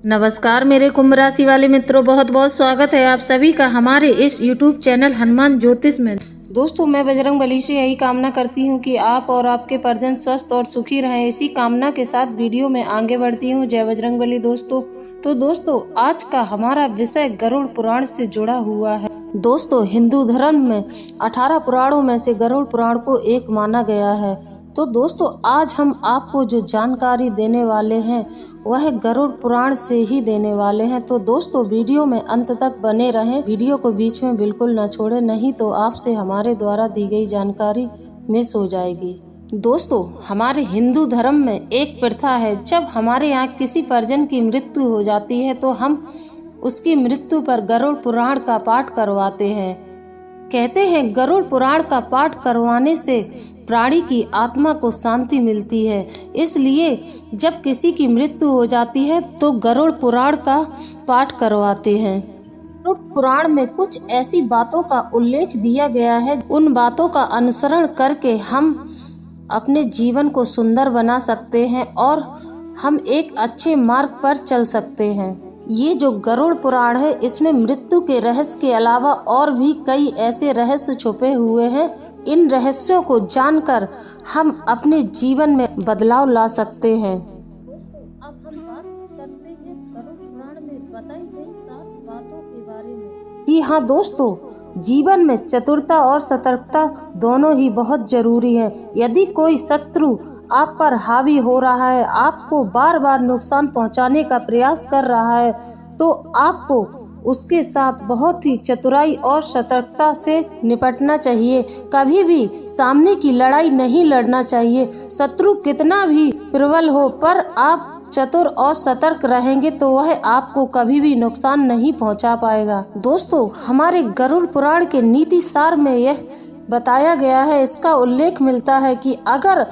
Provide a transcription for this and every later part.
नमस्कार मेरे कुंभ राशि वाले मित्रों, बहुत बहुत स्वागत है आप सभी का हमारे इस YouTube चैनल हनुमान ज्योतिष में। दोस्तों, मैं बजरंग बली से यही कामना करती हूँ कि आप और आपके परिजन स्वस्थ और सुखी रहें। इसी कामना के साथ वीडियो में आगे बढ़ती हूँ। जय बजरंग बली। दोस्तों आज का हमारा विषय गरुड़ पुराण से जुड़ा हुआ है। दोस्तों, हिंदू धर्म में 18 पुराणों में से गरुड़ पुराण को एक माना गया है। तो दोस्तों, आज हम आपको जो जानकारी देने वाले हैं वह गरुड़ पुराण से ही देने वाले हैं। तो दोस्तों, वीडियो में अंत तक बने रहें, वीडियो को बीच में बिल्कुल न छोड़ें, नहीं तो आपसे हमारे द्वारा दी गई जानकारी मिस हो जाएगी। दोस्तों, हमारे हिंदू धर्म में एक प्रथा है, जब हमारे यहाँ किसी परिजन की मृत्यु हो जाती है तो हम उसकी मृत्यु पर गरुड़ पुराण का पाठ करवाते हैं। कहते हैं गरुड़ पुराण का पाठ करवाने से प्राणी की आत्मा को शांति मिलती है, इसलिए जब किसी की मृत्यु हो जाती है तो गरुड़ पुराण का पाठ करवाते हैं। गरुड़ पुराण में कुछ ऐसी बातों का उल्लेख दिया गया है, उन बातों का अनुसरण करके हम अपने जीवन को सुंदर बना सकते हैं और हम एक अच्छे मार्ग पर चल सकते हैं। ये जो गरुड़ पुराण है, इसमें मृत्यु के रहस्य के अलावा और भी कई ऐसे रहस्य छुपे हुए हैं। इन रहस्यों को जानकर हम अपने जीवन में बदलाव ला सकते हैं। अब हम बात करते हैं गरुड़ पुराण में बताई गई 7 बातों के बारे में। जी हाँ दोस्तों, जीवन में चतुरता और सतर्कता दोनों ही बहुत जरूरी है। यदि कोई शत्रु आप पर हावी हो रहा है, आपको बार बार नुकसान पहुंचाने का प्रयास कर रहा है, तो आपको उसके साथ बहुत ही चतुराई और सतर्कता से निपटना चाहिए। कभी भी सामने की लड़ाई नहीं लड़ना चाहिए। शत्रु कितना भी प्रबल हो, पर आप चतुर और सतर्क रहेंगे तो वह आपको कभी भी नुकसान नहीं पहुंचा पाएगा। दोस्तों, हमारे गरुड़ पुराण के नीति सार में यह बताया गया है, इसका उल्लेख मिलता है कि अगर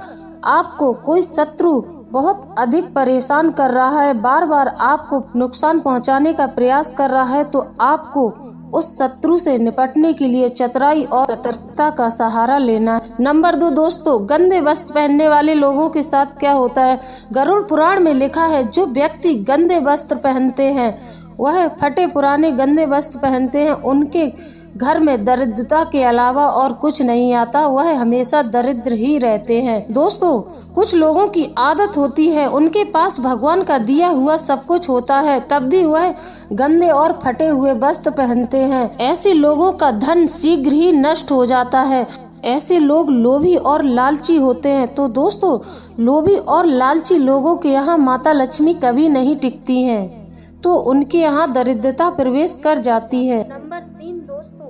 आपको कोई शत्रु बहुत अधिक परेशान कर रहा है, बार बार आपको नुकसान पहुंचाने का प्रयास कर रहा है, तो आपको उस शत्रु से निपटने के लिए चतुराई और सतर्कता का सहारा लेना। नंबर 2 दोस्तों, गंदे वस्त्र पहनने वाले लोगों के साथ क्या होता है। गरुड़ पुराण में लिखा है, जो व्यक्ति गंदे वस्त्र पहनते हैं, वह फटे पुराने गंदे वस्त्र पहनते हैं, उनके घर में दरिद्रता के अलावा और कुछ नहीं आता, वह हमेशा दरिद्र ही रहते हैं। दोस्तों, कुछ लोगों की आदत होती है, उनके पास भगवान का दिया हुआ सब कुछ होता है, तब भी वह गंदे और फटे हुए वस्त्र पहनते हैं। ऐसे लोगों का धन शीघ्र ही नष्ट हो जाता है। ऐसे लोग लोभी और लालची होते हैं। तो दोस्तों, लोभी और लालची लोगों के यहाँ माता लक्ष्मी कभी नहीं टिकती हैं, तो उनके यहाँ दरिद्रता प्रवेश कर जाती है। नंबर 3 दोस्तों,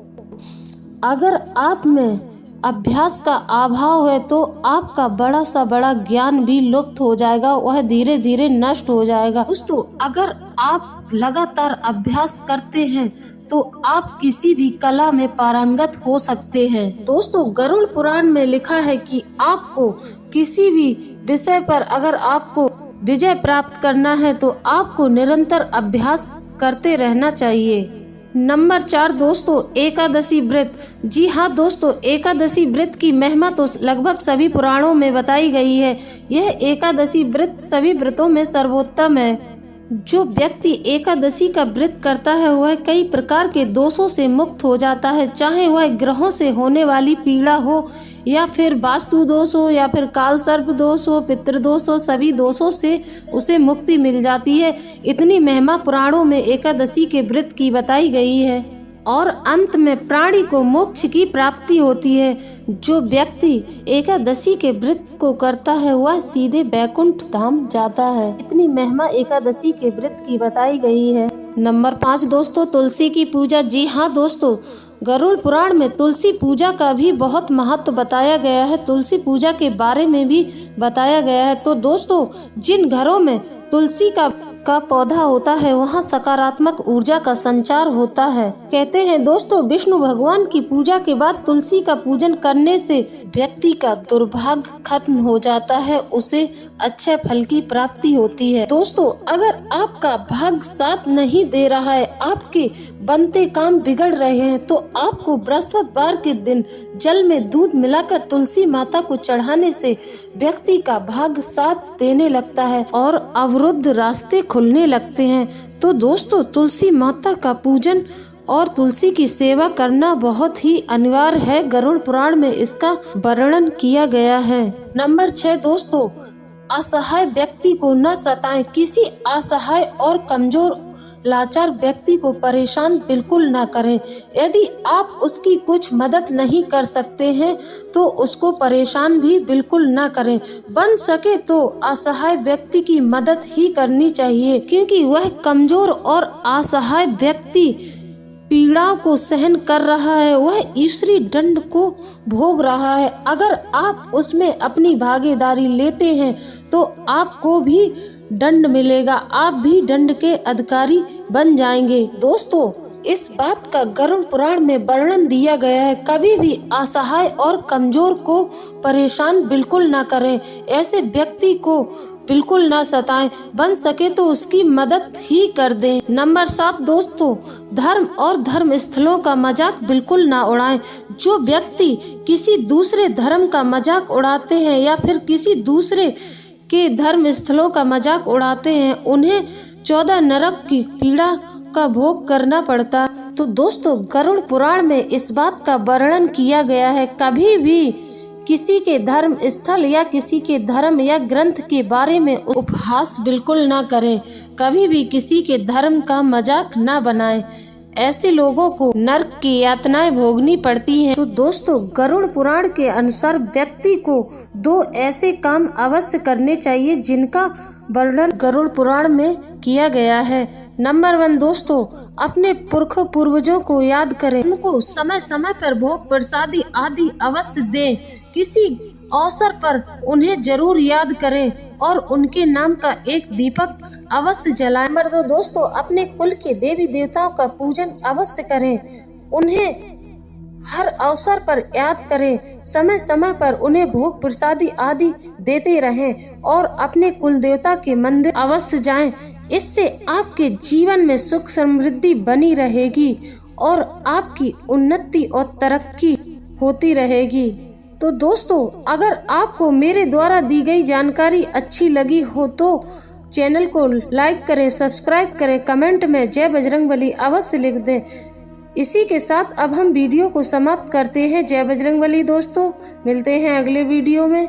अगर आप में अभ्यास का अभाव है तो आपका बड़ा सा बड़ा ज्ञान भी लुप्त हो जाएगा, वह धीरे धीरे नष्ट हो जाएगा। दोस्तों, अगर आप लगातार अभ्यास करते हैं तो आप किसी भी कला में पारंगत हो सकते हैं। दोस्तों, गरुड़ पुराण में लिखा है कि आपको किसी भी विषय पर अगर आपको विजय प्राप्त करना है तो आपको निरंतर अभ्यास करते रहना चाहिए। नंबर 4 दोस्तों, एकादशी व्रत। जी हाँ दोस्तों, एकादशी व्रत की महिमा तो लगभग सभी पुराणों में बताई गई है। यह एकादशी व्रत सभी व्रतों में सर्वोत्तम है। जो व्यक्ति एकादशी का व्रत करता है वह कई प्रकार के दोषों से मुक्त हो जाता है, चाहे वह ग्रहों से होने वाली पीड़ा हो या फिर वास्तु दोष हो या फिर काल सर्प दोष हो, पितृदोष हो, सभी दोषों से उसे मुक्ति मिल जाती है। इतनी महिमा पुराणों में एकादशी के व्रत की बताई गई है। और अंत में प्राणी को मोक्ष की प्राप्ति होती है। जो व्यक्ति एकादशी के व्रत को करता है वह सीधे बैकुंठ धाम जाता है। इतनी महिमा एकादशी के व्रत की बताई गई है। नंबर 5 दोस्तों, तुलसी की पूजा। जी हाँ दोस्तों, गरुड़ पुराण में तुलसी पूजा का भी बहुत महत्व बताया गया है, तुलसी पूजा के बारे में भी बताया गया है। तो दोस्तों, जिन घरों में तुलसी का पौधा होता है वहाँ सकारात्मक ऊर्जा का संचार होता है। कहते हैं दोस्तों, विष्णु भगवान की पूजा के बाद तुलसी का पूजन करने से व्यक्ति का दुर्भाग्य खत्म हो जाता है, उसे अच्छे फल की प्राप्ति होती है। दोस्तों, अगर आपका भाग्य साथ नहीं दे रहा है, आपके बनते काम बिगड़ रहे हैं, तो आपको बृहस्पतिवार के दिन जल में दूध मिलाकर तुलसी माता को चढ़ाने से व्यक्ति का भाग्य साथ देने लगता है और अवरुद्ध रास्ते खुलने लगते हैं। तो दोस्तों, तुलसी माता का पूजन और तुलसी की सेवा करना बहुत ही अनिवार्य है। गरुड़ पुराण में इसका वर्णन किया गया है। नंबर 6 दोस्तों, असहाय व्यक्ति को न सताएं। किसी असहाय और कमजोर लाचार व्यक्ति को परेशान बिल्कुल ना करें। यदि आप उसकी कुछ मदद नहीं कर सकते हैं तो उसको परेशान भी बिल्कुल ना करें। बन सके तो असहाय व्यक्ति की मदद ही करनी चाहिए, क्योंकि वह कमजोर और असहाय व्यक्ति पीड़ा को सहन कर रहा है, वह ईश्वरी दंड को भोग रहा है। अगर आप उसमें अपनी भागीदारी लेते हैं तो आपको भी दंड मिलेगा, आप भी दंड के अधिकारी बन जाएंगे। दोस्तों, इस बात का गरुड़ पुराण में वर्णन दिया गया है। कभी भी असहाय और कमजोर को परेशान बिल्कुल ना करें, ऐसे व्यक्ति को बिल्कुल ना सताएं। बन सके तो उसकी मदद ही कर दें। नंबर 7 दोस्तों, धर्म और धर्म स्थलों का मजाक बिल्कुल ना उड़ाएं। जो व्यक्ति किसी दूसरे धर्म का मजाक उड़ाते हैं या फिर किसी दूसरे के धर्म स्थलों का मजाक उड़ाते हैं, उन्हें 14 नरक की पीड़ा का भोग करना पड़ता। तो दोस्तों, गरुड़ पुराण में इस बात का वर्णन किया गया है। कभी भी किसी के धर्म स्थल या किसी के धर्म या ग्रंथ के बारे में उपहास बिल्कुल ना करें। कभी भी किसी के धर्म का मजाक ना बनाएं। ऐसे लोगों को नरक की यातनाएं भोगनी पड़ती हैं। तो दोस्तों, गरुड़ पुराण के अनुसार व्यक्ति को 2 ऐसे काम अवश्य करने चाहिए जिनका वर्णन गरुड़ पुराण में किया गया है। नंबर 1 दोस्तों, अपने पुरखों पूर्वजों को याद करें। उनको समय समय पर भोग प्रसादी आदि अवश्य दें। किसी अवसर पर उन्हें जरूर याद करें और उनके नाम का एक दीपक अवश्य जलाएं। नंबर 2 दोस्तों, अपने कुल के देवी देवताओं का पूजन अवश्य करें। उन्हें हर अवसर पर याद करें। समय समय पर उन्हें भोग प्रसादी आदि देते रहें और अपने कुल देवता के मंदिर अवश्य जाएं। इससे आपके जीवन में सुख समृद्धि बनी रहेगी और आपकी उन्नति और तरक्की होती रहेगी। तो दोस्तों, अगर आपको मेरे द्वारा दी गई जानकारी अच्छी लगी हो तो चैनल को लाइक करें, सब्सक्राइब करें, कमेंट में जय बजरंगबली अवश्य लिख दें। इसी के साथ अब हम वीडियो को समाप्त करते हैं। जय बजरंगबली दोस्तों, मिलते हैं अगले वीडियो में।